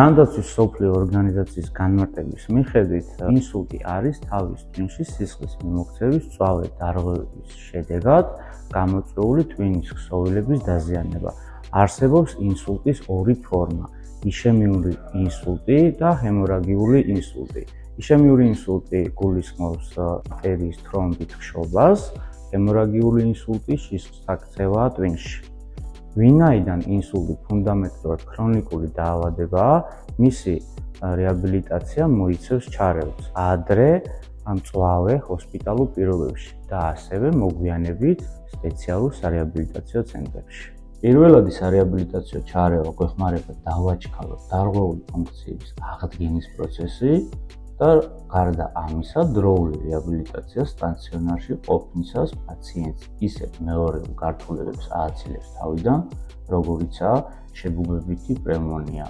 ჯანდაცვის მსოფლიო ორგანიზაციის განმარტების მიხედვით, ინსულტი არის თავის ტვინში სისხლის მიმოქცევის მწვავე დარღვევების შედეგად გამოწვეული ტვინის ქსოვილების დაზიანება. არსებობს ინსულტის ორი ფორმა: იშემიური ინსულტი და ჰემორაგიული ინსულტი. იშემიური ინსულტი გულისხმობს არტერიის თრომბით ხშობას, ჰემორაგიული ინსულტი სისხლის აქცევაა ტვინში. ვინაიდან ინსულტი ფუნდამენტურად ქრონიკული დაავადებაა, მისი რეაბილიტაცია მოიცავს ჩარევას ადრე მწვავე ჰოსპიტალურ პირობებში და ასევე მოგვიანებით სპეციალურ სარეაბილიტაციო ცენტრებში. პირველადი სარეაბილიტაციო ჩარევა გვეხმარება დავაჩქაროთ დარღვეული ფუნქციების აღდგენის პროცესი და გარდა ამისა დროული რეაბილიტაცია სტაციონარში ყოფნისას პაციენტს ისეთ მეორეულ გართულებებს ააცილებს თავიდან, როგორიცაა შებუბებითი პნევმონია,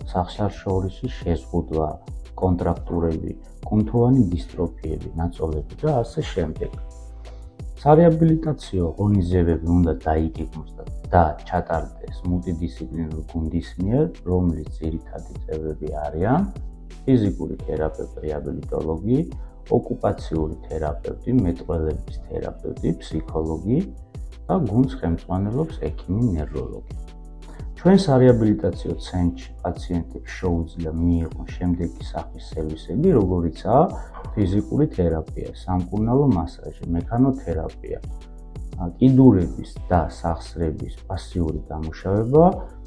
სახსარშორისი შეზღუდვა, კონტრაქტურები, კუნთოვანი დისტროფიები, ნაწოლები და ასე შემდეგ. სარეაბილიტაციო ღონისძიებები უნდა დაიგეგმოს და ჩატარდეს მულტიდისციპლინური გუნდის მიერ, რომლის ძირითადი წევრები არიან ფიზიკური თერაპევტი, რეაბილიტოლოგი, ოკუპაციური თერაპევტი, მეტყველების თერაპევტი, ფსიქოლოგი და გუნდს ხელმძღვანელობს ექიმი, ნევროლოგი. ჩვენ სარეაბილიტაციო ცენტრში პაციენტებს შეუძლია მიიღონ შემდეგი სახის სერვისები, როგორიცაა ფიზიკური თერაპია, სამკურნალო მასაჟი, მექანოთერაპია, კიდურების და სახსრების პასიური დამუშავება,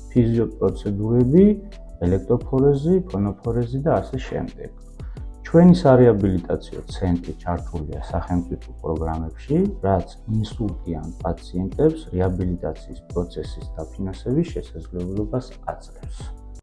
ფიზიოპროცედურები, ელექტროფორეზი, ფონოფორეზი და ასე შემდეგ. ჩვენი სარეაბილიტაციო ცენტრი ჩართულია სახელმწიფო პროგრამებში, რაც ინსულტიან პაციენტებს რეაბილიტაციის პროცესის დაფინანსების შესაძლებლობას აძლევს.